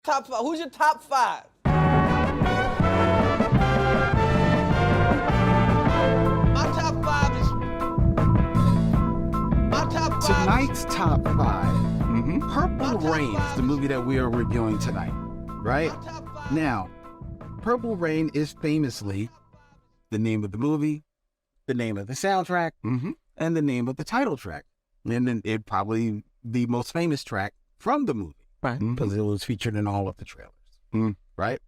Top five. Who's your top five? My top five is. My top five. Tonight's top five. Purple My top Rain five is the movie that we are reviewing tonight, right? My top five. Now, Purple Rain is famously the name of the movie, the name of the soundtrack, and the name of the title track. And then it probably the most famous track from the movie, Right. Because it was featured in all of the trailers, right?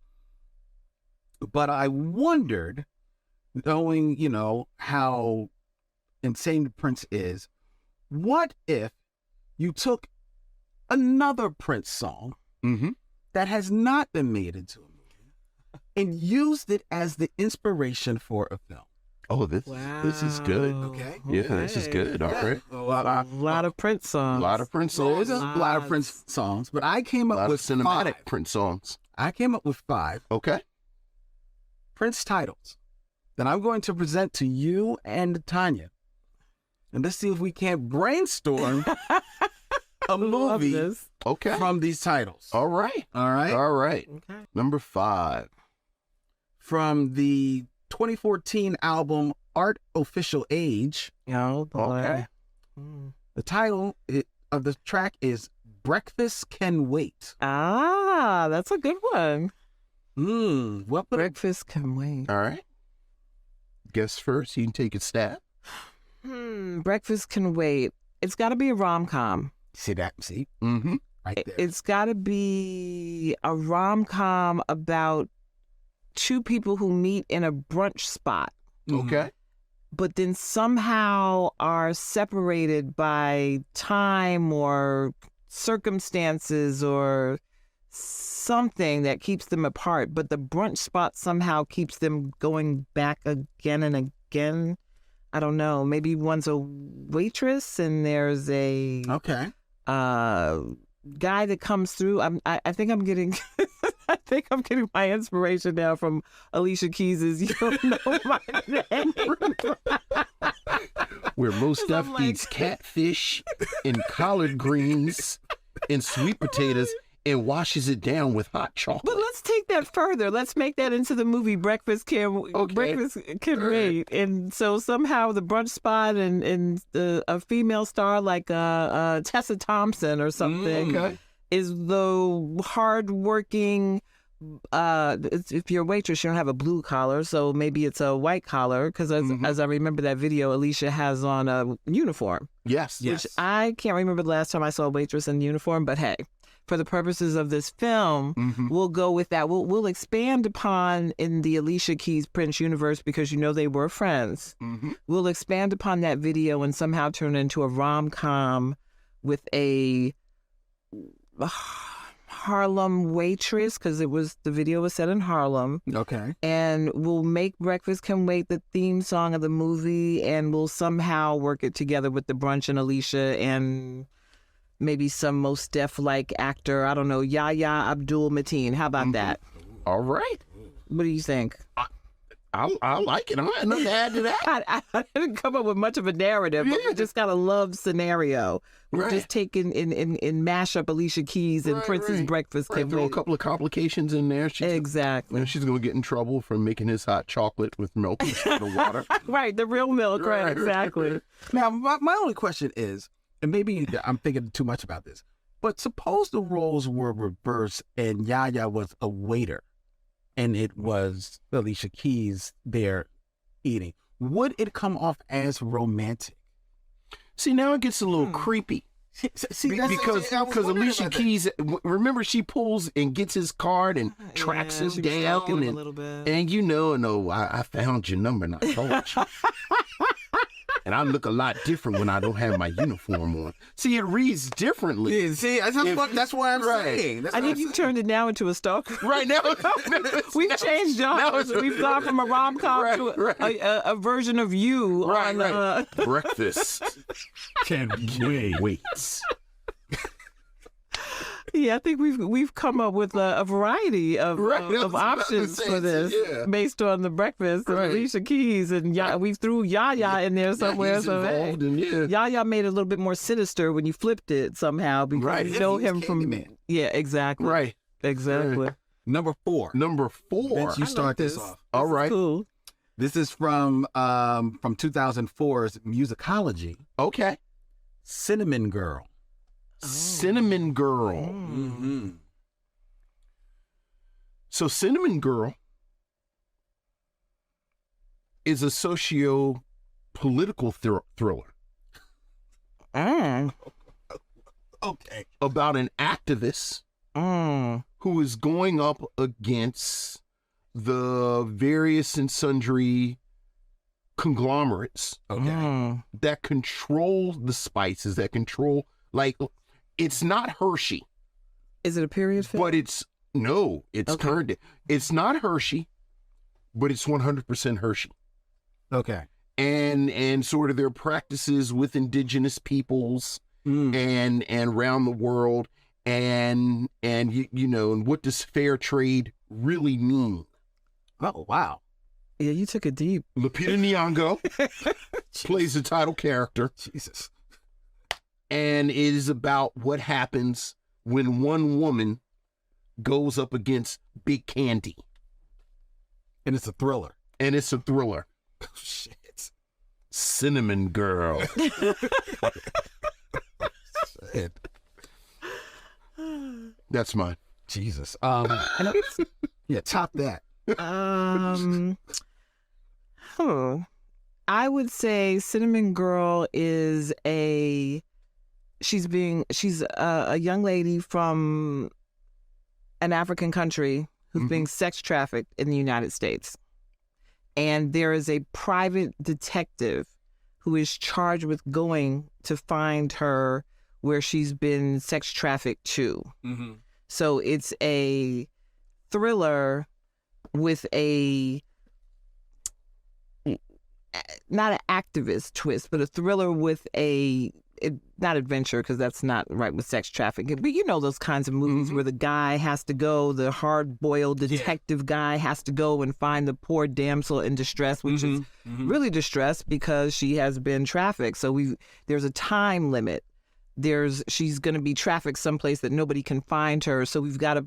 But I wondered, knowing, how insane Prince is, what if you took another Prince song that has not been made into a movie and used it as the inspiration for a film? Oh, this is good. Okay. Yeah, this is good. All right. A lot of Prince songs. A lot of Prince There's songs. a lot of Prince songs, but I came A up lot with of cinematic five. Prince songs. I came up with five Okay. Prince titles that I'm going to present to you and Tonya. And let's see if we can't brainstorm a Love movie this. Okay. from these titles. All right. All right. All right. Okay. Number 5. From the 2014 album Art Official Age, Oh, boy. Okay. the title of the track is Breakfast Can Wait. Ah, that's a good one. What would Breakfast can wait. All right. Guess first. You can take a stab. Breakfast can wait. It's got to be a rom-com. see that? See? Mm-hmm. Right there. It's got to be a rom-com about two people who meet in a brunch spot, Okay. but then somehow are separated by time or circumstances or something that keeps them apart. But the brunch spot somehow keeps them going back again and again. I don't know. Maybe one's a waitress and there's a Okay. guy that comes through. I think I'm getting I think I'm getting my inspiration now from Alicia Keys's You Don't Know My Name. Where most stuff I'm like- eats catfish and collard greens and sweet potatoes and washes it down with hot chocolate. But let's take that further. Let's make that into the movie Breakfast Can Wait. And so somehow the brunch spot and a female star like Tessa Thompson or something Okay. is the hardworking. If you're a waitress, you don't have a blue collar, so maybe it's a white collar. Because as I remember that video, Alicia has on a uniform. Yes. Yes. Which I can't remember the last time I saw a waitress in uniform, but hey, for the purposes of this film, we'll go with that. We'll expand upon in the Alicia Keys Prince universe because they were friends. We'll expand upon that video and somehow turn it into a rom-com with a Harlem waitress because the video was set in Harlem. Okay. And we'll make Breakfast Can Wait the theme song of the movie, and we'll somehow work it together with the brunch and Alicia and maybe some Mos Def-like actor. I don't know, Yahya Abdul-Mateen. How about that? All right. What do you think? I like it. I got nothing to add to that. I didn't come up with much of a narrative, but we just got a love scenario. We're Right. just taking in mash up Alicia Keys and Right, Prince's right. Breakfast Right, Can throw a Wait. couple of complications in there. Exactly. She's going to get in trouble for making his hot chocolate with milk instead of water. Right, the real milk, right, Right. exactly. Now, my only question is, and maybe I'm thinking too much about this, but suppose the roles were reversed and Yaya was a waiter and it was Alicia Keys there eating. Would it come off as romantic? See, now it gets a little creepy. See, that's Because Alicia Keys, remember, she pulls and gets his card and tracks him she was down. stalking him a And, little bit. and I found your number and I told you. And I look a lot different when I don't have my uniform on. See, it reads differently. Yeah, see, that's why I'm saying. That's I what think I'm you saying. turned it now into a stalker. Right now, We've changed genres. We've gone from a rom-com to a version of you. Right, on, right. Breakfast Can waits. Yeah, I think we've come up with a variety of Right, I was about to options say, for this yeah. based on the breakfast of Right. Alicia Keys and we threw Yaya in there somewhere. He's So hey, involved in, yeah. Yaya made it a little bit more sinister when you flipped it somehow because Right. you know Yeah, him he's from Candyman. yeah, exactly. Right. Exactly. Number 4. Number 4. Vince, you start this off. All right. Cool. This is from 2004's Musicology. Okay. Cinnamon Girl. Cinnamon Girl. Mm-hmm. So Cinnamon Girl is a socio-political thriller Okay. about an activist who is going up against the various and sundry conglomerates that control the spices, that control, like, it's not Hershey. Is it a period film? But it's current. It's not Hershey, but it's 100% Hershey. Okay. And sort of their practices with indigenous peoples and around the world, and you know, and what does fair trade really mean? Oh, wow. Yeah, you took it deep. Lupita Nyong'o plays the title character. Jesus. And it is about what happens when one woman goes up against Big Candy. And it's a thriller. Oh, shit. Cinnamon Girl. Shit. That's mine. Jesus. Yeah, top that. I would say Cinnamon Girl is she's a young lady from an African country who's being sex trafficked in the United States. And there is a private detective who is charged with going to find her where she's been sex trafficked to. Mm-hmm. So it's a thriller with not an activist twist, but a thriller with not adventure, because that's not right with sex trafficking, but you know those kinds of movies where the guy has to go, the hard-boiled detective guy has to go and find the poor damsel in distress, which is really distressed because she has been trafficked. So there's a time limit. She's going to be trafficked someplace that nobody can find her. So we've got to,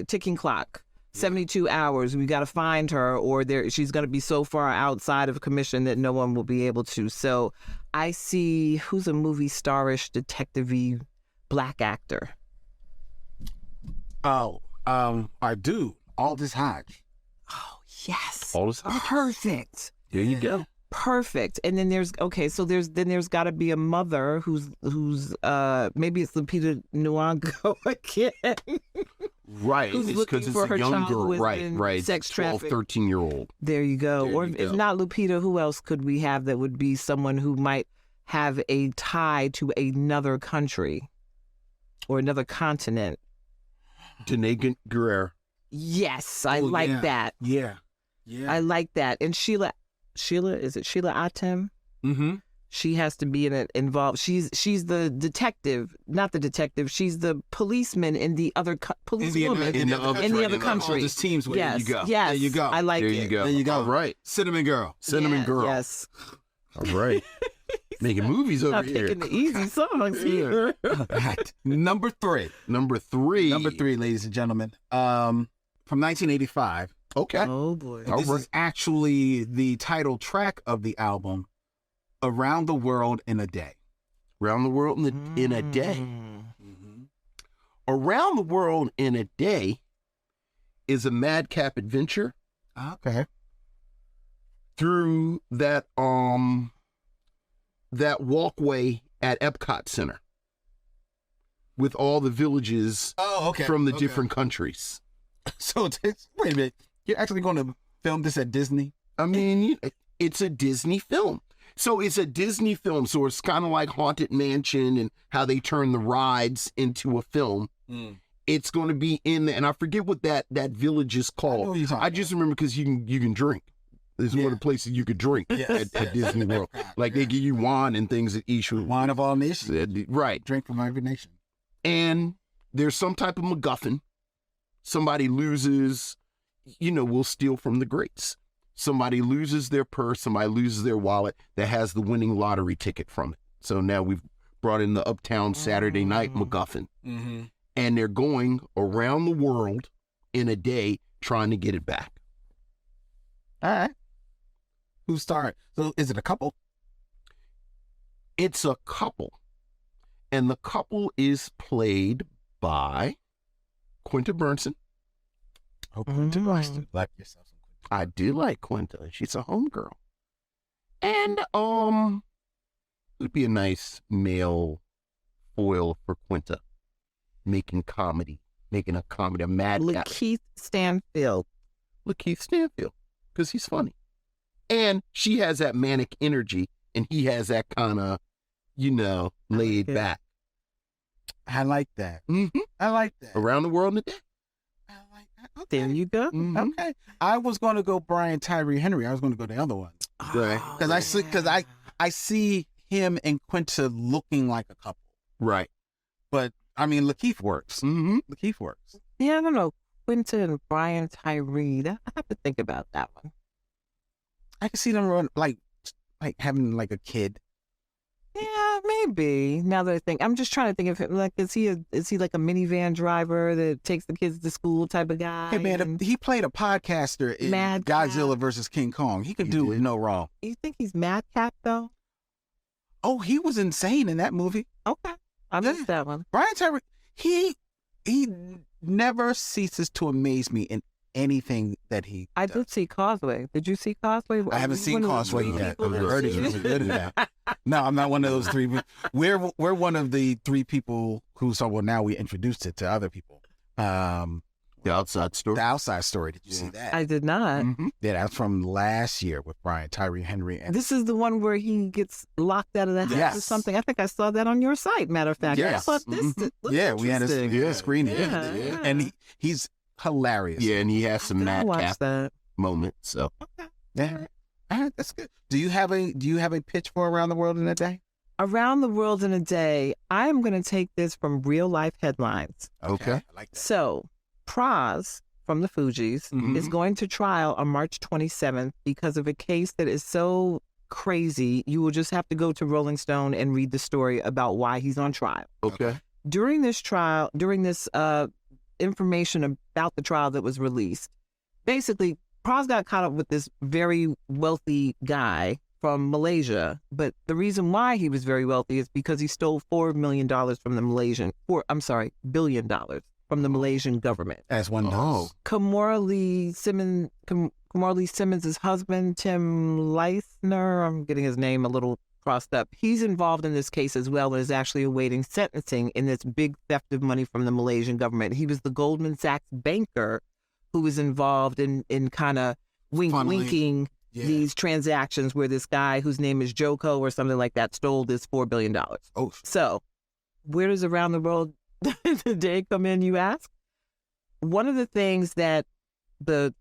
ticking clock. 72 hours, we got to find her, or she's going to be so far outside of commission that no one will be able to. So I see, who's a movie starish, detective-y black actor? Oh, our dude, Aldous Hodge. Oh, yes. Aldous Hodge. Perfect. There you go. Perfect. And then there's got to be a mother who's maybe it's Lupita Nyong'o again. Right. It's because it's a young girl. Right. Sex 12, 13-year-old. There you go. Or if not Lupita, who else could we have that would be someone who might have a tie to another country or another continent? Danae Guerrero. Yes, I like that. Yeah. I like that. And Sheila, is it Sheila Atem? Mm-hmm. She has to be involved. She's the detective, not the detective. She's the policeman in the other policewoman in the other country. All these teams. Yes, there you go. Yes, there you go. I like there it. You go. There you go. All right. Cinnamon Girl. Girl. Yes. All right. Making movies over here. Picking the easy songs here. Number 3. Number 3, ladies and gentlemen. From 1985. Okay. Oh boy. This is actually the title track of the album, Around the World in a Day. Around the World in a Day. Mm-hmm. Around the World in a Day is a madcap adventure. Okay. Through that walkway at Epcot Center with all the villages from the different countries. So wait a minute. You're actually going to film this at Disney? I mean, it's a Disney film. So it's a Disney film. So it's kind of like Haunted Mansion and how they turn the rides into a film. It's going to be in there. And I forget what that village is called. I just remember because you can drink. There's one of the places you could drink at Disney World. Like they give you wine and things at each wine of all nations. Right. Drink from every nation. And there's some type of MacGuffin. Somebody loses, we'll steal from the greats. Somebody loses their purse, somebody loses their wallet that has the winning lottery ticket from it. So now we've brought in the Uptown Saturday Night MacGuffin. Mm-hmm. and they're going around the world in a day trying to get it back. All right. Who started? So is it a couple? It's a couple. And the couple is played by Quinta Burnson. Oh, Quinta Burnson. Like yourself. I do like Quinta. She's a homegirl. And it'd be a nice male foil for Quinta, making a comedy, a mad cat. Lakeith Stanfield. Lakeith Stanfield, because he's funny. And she has that manic energy, and he has that kind of, laid back. I like that. Mm-hmm. I like that. Around the world in a day. I like that. Okay. There you go. Mm-hmm. Okay. I was going to go Brian Tyree Henry. I was going to go the other one. Right. Because I see him and Quinta looking like a couple. Right. But, I mean, Lakeith works. Mm-hmm. Lakeith works. Yeah, I don't know. Quinta and Brian Tyree. I have to think about that one. I can see them run, like having like a kid. Yeah, maybe. Now that I think, I'm just trying to think of him. Like, is he like a minivan driver that takes the kids to school type of guy? Hey man, he played a podcaster in Mad Godzilla Cat. versus King Kong. He could do it no wrong. You think he's Madcap though? Oh, he was insane in that movie. Okay, I missed that one. Brian Tyree, he never ceases to amaze me in anything that he I does. did see Causeway. Did you see Causeway? I haven't seen Causeway yet. I heard he's really good at that. No, I'm not one of those three. We're one of the three people who saw. Well, now we introduced it to other people. The Outside Story. The Outside Story. Did you see that? I did not. Mm-hmm. Yeah, that's from last year with Brian Tyree Henry. And This is the one where he gets locked out of the house or Yes. something. I think I saw that on your site. Matter of fact, I Yes. thought this. Looks yeah, we had interesting. a screening. Yeah. And he's hilarious. Yeah, and he has some I'll watch madcap that. moments. So Yeah. All right, that's good. Do you have a pitch for Around the World in a Day? Around the World in a Day. I am going to take this from real life headlines. Okay. I like that. So, Praz from the Fugees Mhm. is going to trial on March 27th because of a case that is so crazy. You will just have to go to Rolling Stone and read the story about why he's on trial. Okay. During this trial, information about the trial that was released, basically, Praz got caught up with this very wealthy guy from Malaysia. But the reason why he was very wealthy is because he stole $4 million from the $1 billion from the Malaysian government. As one does. Kamora Lee Simmons' husband, Tim Leithner, I'm getting his name a little crossed up. He's involved in this case as well and is actually awaiting sentencing in this big theft of money from the Malaysian government. He was the Goldman Sachs banker who was involved in kind of winking these transactions where this guy whose name is Joko or something like that stole this $4 billion. Oh. So where does Around the World Today come in, you ask? One of the things that the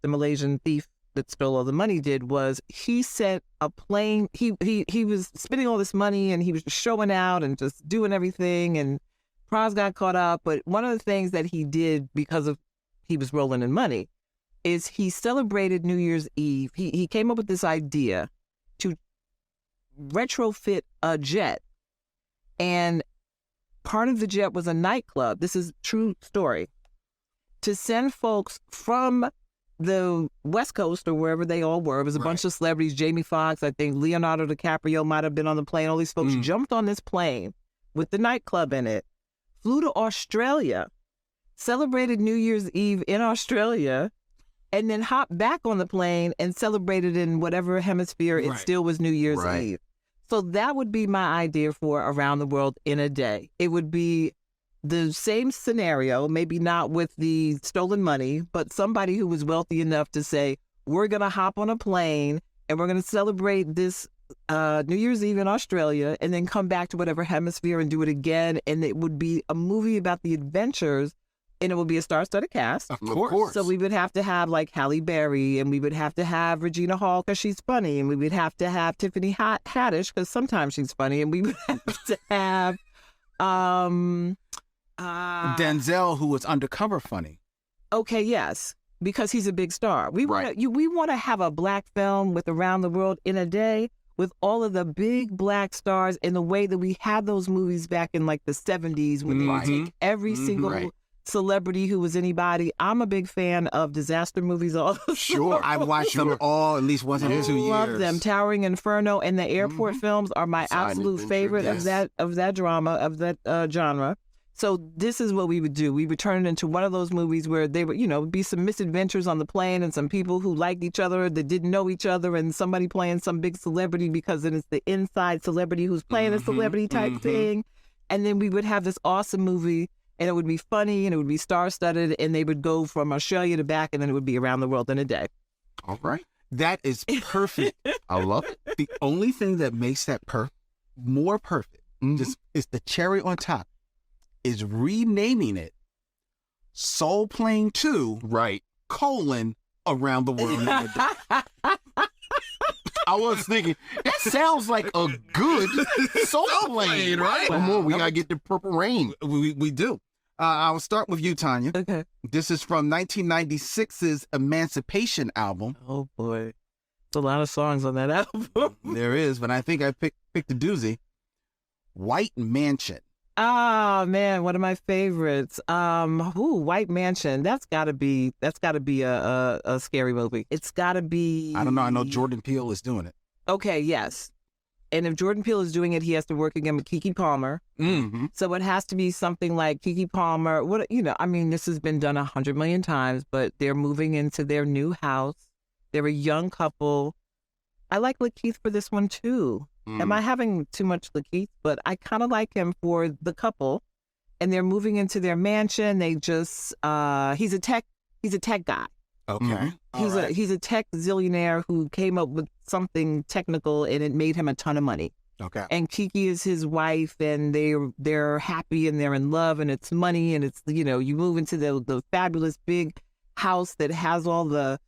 Malaysian thief that stole all the money did was he sent a plane. He was spending all this money and he was just showing out and just doing everything. And Praz got caught up. But one of the things that he did because of he was rolling in money is he celebrated New Year's Eve. He came up with this idea to retrofit a jet, and part of the jet was a nightclub. This is a true story. To send folks from the West Coast or wherever they all were. It was a bunch of celebrities. Jamie Foxx, I think Leonardo DiCaprio might have been on the plane. All these folks jumped on this plane with the nightclub in it, flew to Australia, celebrated New Year's Eve in Australia, and then hopped back on the plane and celebrated in whatever hemisphere it still was New Year's Eve. So that would be my idea for Around the World in a Day. It would be the same scenario, maybe not with the stolen money, but somebody who was wealthy enough to say, we're going to hop on a plane and we're going to celebrate this New Year's Eve in Australia and then come back to whatever hemisphere and do it again. And it would be a movie about the adventures, and it would be a star-studded cast. Of course. So we would have to have like Halle Berry, and we would have to have Regina Hall because she's funny, and we would have to have Tiffany Haddish because sometimes she's funny, and we would have to have Denzel, who was undercover funny. Okay, yes, because he's a big star. We want to have a black film with Around the World in a Day with all of the big black stars in the way that we had those movies back in like the 70s when they would take every single celebrity who was anybody. I'm a big fan of disaster movies also. Sure. I've watched them all at least once in 2 years. Love them. Towering Inferno and the airport films are my absolute favorite of that drama, of that genre. So this is what we would do. We would turn it into one of those movies where they would, be some misadventures on the plane and some people who liked each other that didn't know each other and somebody playing some big celebrity because it is the inside celebrity who's playing a celebrity type thing. And then we would have this awesome movie and it would be funny and it would be star-studded and they would go from Australia to back and then it would be around the world in a day. All right. That is perfect. I love it. The only thing that makes that more perfect just is the cherry on top is renaming it Soul Plane 2, Right. Around the World in a Day. I was thinking, that sounds like a good soul plane, right? Come on, we gotta get the Purple Rain. We do. I'll start with you, Tonya. Okay. This is from 1996's Emancipation album. Oh, boy. There's a lot of songs on that album. There is, but I think I picked a doozy. White Mansion. Ah, man, one of my favorites. White Mansion. That's gotta be a scary movie. It's gotta be. I don't know. I know Jordan Peele is doing it. Okay, yes. And if Jordan Peele is doing it, he has to work again with Keke Palmer. Mm-hmm. So it has to be something like Keke Palmer. This has been done 100 million times, but they're moving into their new house. They're a young couple. I like Lakeith for this one too. Am I having too much Lakeith? But I kind of like him for the couple, and they're moving into their mansion. They just he's a tech guy. Okay. He's a tech zillionaire who came up with something technical, and it made him a ton of money. Okay. And Keke is his wife, and they're happy and they're in love, and it's money, and it's you move into the fabulous big house that has all the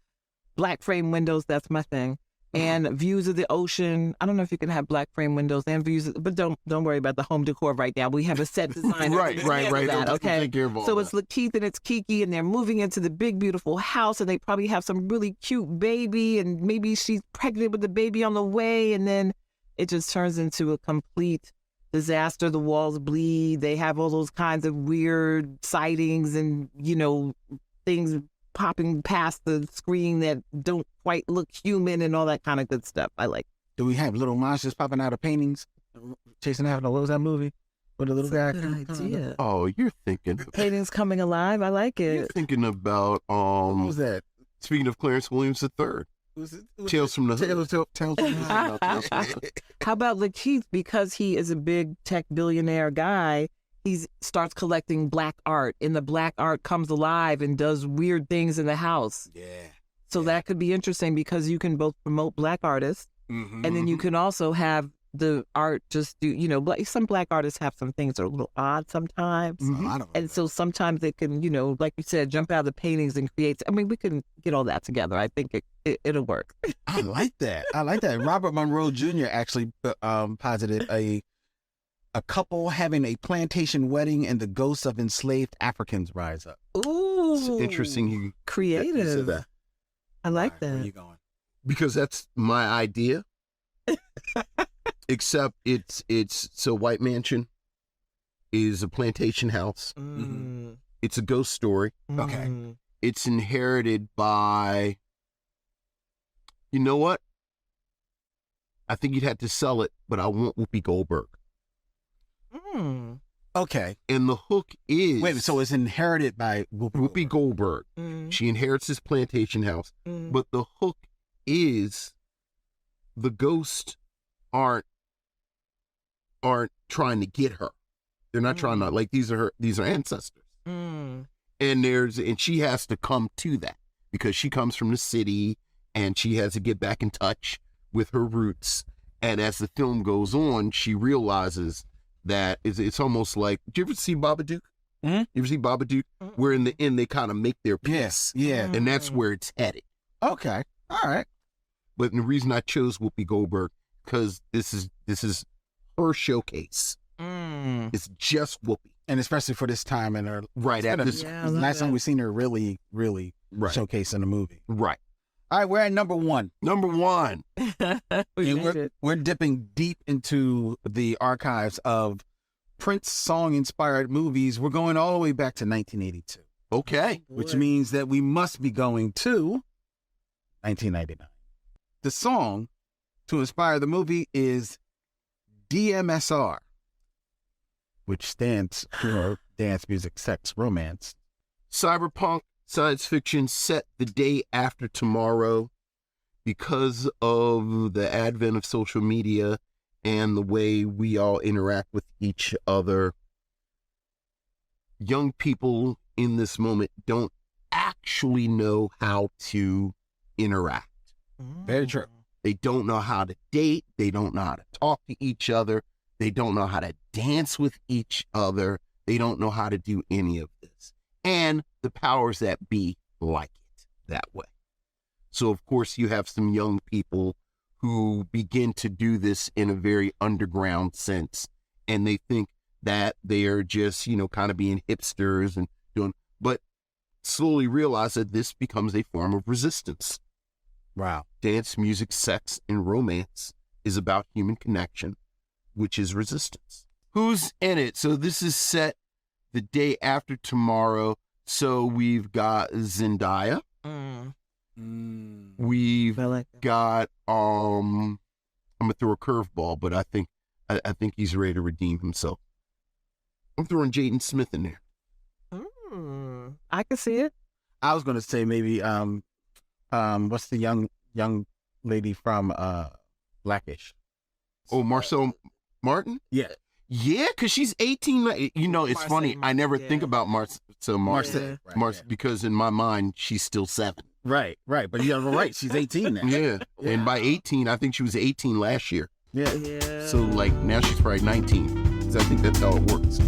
black frame windows. That's my thing. And views of the ocean. I don't know if you can have black frame windows and views, but don't worry about the home decor right now. We have a set designer. Right. That, okay. Take care of all so that. it's Lakeith and it's Keke, and they're moving into the big beautiful house, and they probably have some really cute baby, and maybe she's pregnant with the baby on the way, and then it just turns into a complete disaster. The walls bleed. They have all those kinds of weird sightings and things popping past the screen that don't quite look human and all that kind of good stuff. I like. Do we have little monsters popping out of paintings? Chasing after, what was that movie? With the little guy? Good idea. Oh, you're thinking. Paintings coming alive. I like You're it. thinking about What was that? Speaking of Clarence Williams III, Tales from the Hood. Tales from the Hood. How about Lakeith? Because he is a big tech billionaire guy, he starts collecting black art, and the black art comes alive and does weird things in the house. Yeah. So that could be interesting because you can both promote black artists, and then you can also have the art just do, some black artists have some things that are a little odd sometimes. A lot of them. And so sometimes they can, like you said, jump out of the paintings and create. I mean, we can get all that together. I think it'll work. I like that. Robert Monroe Jr. actually posited a couple having a plantation wedding and the ghosts of enslaved Africans rise up. Ooh, It's interesting. creative. That. I like Where are that. you going? Because that's my idea. Except it's so White Mansion is a plantation house. It's a ghost story. Okay. It's inherited by, you know what? I think you'd have to sell it, but I want Whoopi Goldberg. Okay. And the hook is... Wait, so it's inherited by Whoopi Goldberg. She inherits this plantation house. But the hook is the ghosts aren't trying to get her. They're not trying to, like, these are ancestors. And she has to come to that because she comes from the city and she has to get back in touch with her roots. And as the film goes on, she realizes that it's almost like, did you ever see Babadook? You ever see Babadook? Where in the end they kind of make their peace. Yeah. And that's where it's headed. Okay. All right. But the reason I chose Whoopi Goldberg, because this is her showcase. It's just Whoopi. And especially for this time in her Right at this last time we seen her really right. showcasing the movie. Right. All right, we're at number one. Number one. And we're dipping deep into the archives of Prince song-inspired movies. We're going all the way back to 1982. Okay. Which means that we must be going to 1999. The song to inspire the movie is DMSR, which stands for Dance Music Sex Romance. Cyberpunk science fiction set the day after tomorrow. Because of the advent of social media and the way we all interact with each other, young people in this moment don't actually know how to interact. Very true. They don't know how to date. They don't know how to talk to each other. They don't know how to dance with each other. They don't know how to do any of this. And the powers that be like it that way. So, of course, you have some young people who begin to do this in a very underground sense. And they think that they are just, you know, kind of being hipsters and doing, but slowly realize that this becomes a form of resistance. Wow. Dance, music, sex, and romance is about human connection, which is resistance. Who's in it? So this is set the day after tomorrow. So we've got Zendaya. We've got I'm gonna throw a curveball, but I think he's ready to redeem himself. I'm throwing Jaden Smith in there. I can see it. I was gonna say maybe what's the young lady from Blackish? Oh, Marcel Martin? Yeah. Yeah, because she's 18. You know, it's funny. I never think about Marcel Martin. Because in my mind, she's still 7. Right. But you're right. She's 18 now. Yeah. And by 18, I think she was 18 last year. Yeah. So, like, now she's probably 19. Because I think that's how it works.